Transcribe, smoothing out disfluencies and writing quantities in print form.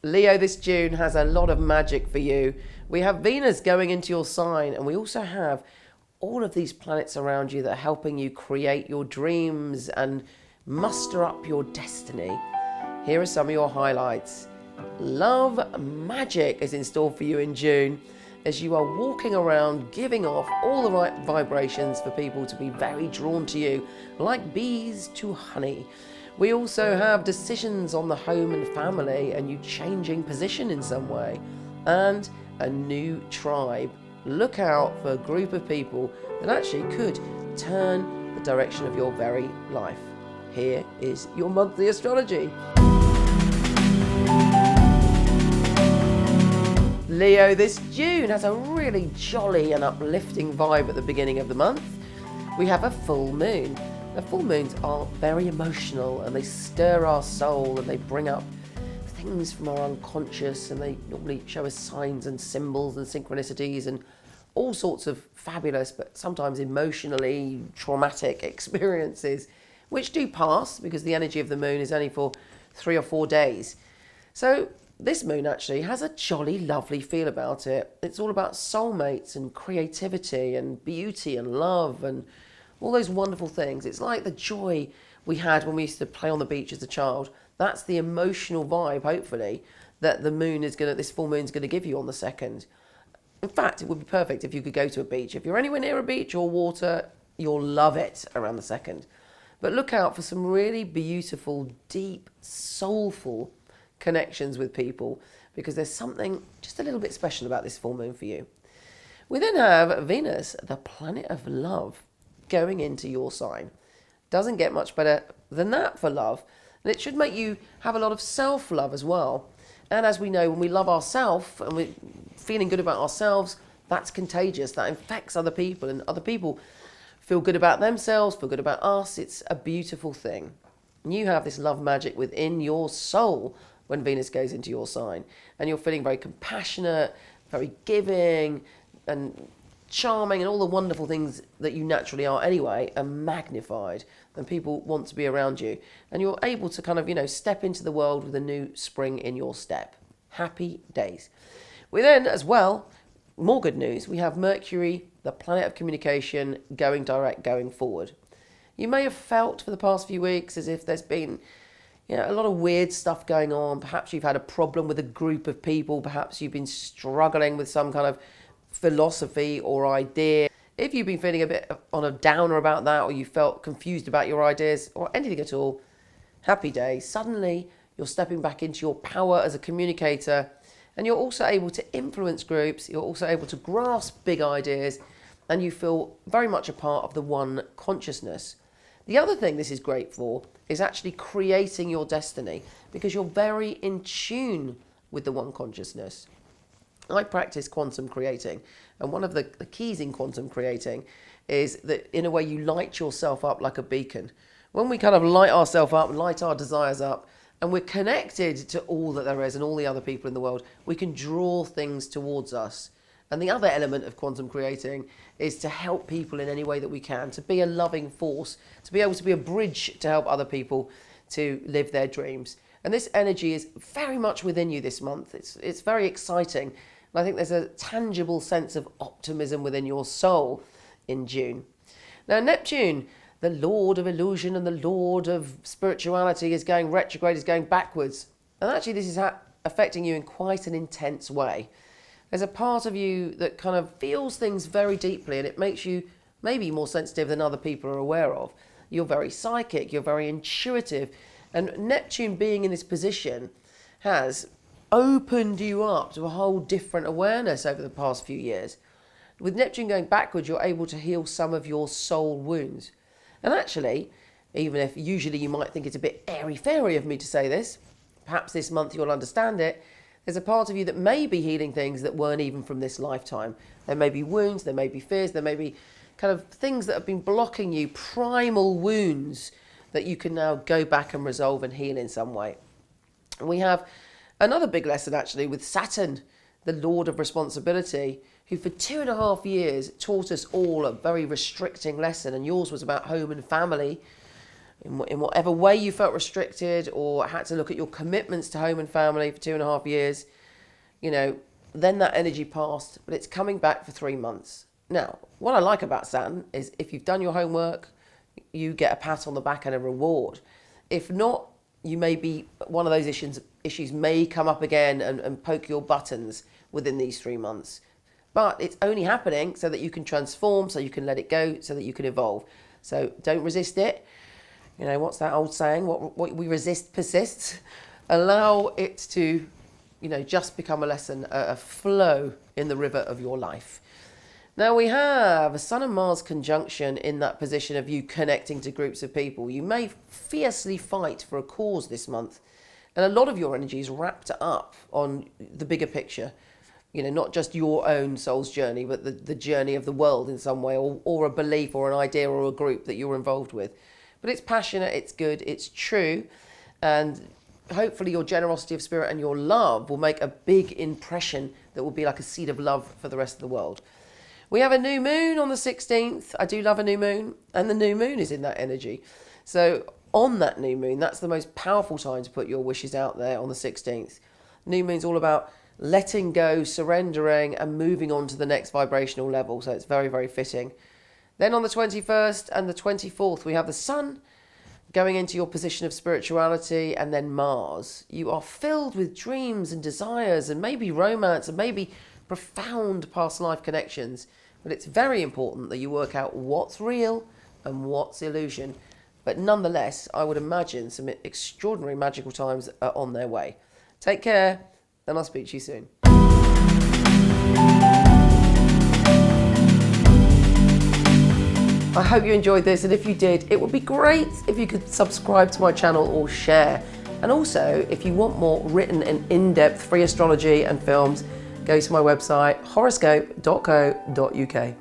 Leo, this June has a lot of magic for you. We have Venus going into your sign, and we also have all of these planets around you that are helping you create your dreams and muster up your destiny. Here are some of your highlights. Love magic is in store for you in June as you are walking around giving off all the right vibrations for people to be very drawn to you, like bees to honey. We also have decisions on the home and family and you changing position in some way, and a new tribe. Look out for a group of people that actually could turn the direction of your very life. Here is your monthly astrology. Leo, this June has a really jolly and uplifting vibe at the beginning of the month. We have a full moon. The full moons are very emotional and they stir our soul and they bring up things from our unconscious, and they normally show us signs and symbols and synchronicities and all sorts of fabulous but sometimes emotionally traumatic experiences, which do pass because the energy of the moon is only for 3 or 4 days. So this moon actually has a jolly lovely feel about it. It's all about soulmates and creativity and beauty and love and all those wonderful things. It's like the joy we had when we used to play on the beach as a child. That's the emotional vibe, hopefully, that this full moon's going to give you on the 2nd. In fact, it would be perfect if you could go to a beach. If you're anywhere near a beach or water, you'll love it around the 2nd. But look out for some really beautiful, deep, soulful connections with people, because there's something just a little bit special about this full moon for you. We then have Venus, the planet of love, going into your sign. Doesn't get much better than that for love. And it should make you have a lot of self-love as well. And as we know, when we love ourselves and we're feeling good about ourselves, that's contagious. That infects other people, and other people feel good about themselves, feel good about us. It's a beautiful thing. And you have this love magic within your soul when Venus goes into your sign. And you're feeling very compassionate, very giving, and charming, and all the wonderful things that you naturally are anyway are magnified, and people want to be around you, and you're able to kind of step into the world with a new spring in your step. Happy days. We then, as well, more good news, we have Mercury, the planet of communication, going direct, going forward. You may have felt for the past few weeks as if there's been a lot of weird stuff going on. Perhaps you've had a problem with a group of people. Perhaps you've been struggling with some kind of philosophy or idea. If you've been feeling a bit on a downer about that, or you felt confused about your ideas or anything at all, happy days. Suddenly you're stepping back into your power as a communicator, and you're also able to influence groups. You're also able to grasp big ideas, and you feel very much a part of the one consciousness. The other thing this is great for is actually creating your destiny, because you're very in tune with the one consciousness. I practice quantum creating, and one of the keys in quantum creating is that in a way you light yourself up like a beacon. When we kind of light ourselves up, light our desires up, and we're connected to all that there is and all the other people in the world, we can draw things towards us. And the other element of quantum creating is to help people in any way that we can, to be a loving force, to be able to be a bridge to help other people to live their dreams. And this energy is very much within you this month. It's very exciting. And I think there's a tangible sense of optimism within your soul in June. Now, Neptune, the lord of illusion and the lord of spirituality, is going retrograde, is going backwards. And actually this is affecting you in quite an intense way. There's a part of you that kind of feels things very deeply, and it makes you maybe more sensitive than other people are aware of. You're very psychic, you're very intuitive. And Neptune being in this position has opened you up to a whole different awareness over the past few years. With Neptune going backwards, you're able to heal some of your soul wounds. And actually, even if usually you might think it's a bit airy-fairy of me to say this, perhaps this month you'll understand it, there's a part of you that may be healing things that weren't even from this lifetime. There may be wounds, there may be fears, there may be kind of things that have been blocking you, primal wounds that you can now go back and resolve and heal in some way. And we have another big lesson actually with Saturn, the Lord of Responsibility, who for 2.5 years taught us all a very restricting lesson, and yours was about home and family. in whatever way you felt restricted or had to look at your commitments to home and family for 2.5 years, you know, then that energy passed, but it's coming back for 3 months. Now, what I like about Saturn is if you've done your homework, you get a pat on the back and a reward. If not, you may be, one of those issues may come up again and poke your buttons within these 3 months. But it's only happening so that you can transform, so you can let it go, so that you can evolve. So don't resist it. You know, what's that old saying? What we resist persists. Allow it to, you know, just become a lesson, a flow in the river of your life. Now we have a Sun and Mars conjunction in that position of you connecting to groups of people. You may fiercely fight for a cause this month, and a lot of your energy is wrapped up on the bigger picture. You know, not just your own soul's journey, but the journey of the world in some way, or a belief or an idea or a group that you're involved with. But it's passionate, it's good, it's true, and hopefully your generosity of spirit and your love will make a big impression that will be like a seed of love for the rest of the world. We have a new moon on the 16th. I do love a new moon, and the new moon is in that energy. So on that new moon, that's the most powerful time to put your wishes out there on the 16th. New moon's all about letting go, surrendering, and moving on to the next vibrational level. So it's very, very fitting. Then on the 21st and the 24th, we have the Sun going into your position of spirituality, and then Mars. You are filled with dreams and desires and maybe romance and maybe profound past life connections. But it's very important that you work out what's real and what's illusion. But nonetheless, I would imagine some extraordinary magical times are on their way. Take care, and I'll speak to you soon. I hope you enjoyed this, and if you did, it would be great if you could subscribe to my channel or share. And also, if you want more written and in-depth free astrology and films, go to my website horoscope.co.uk.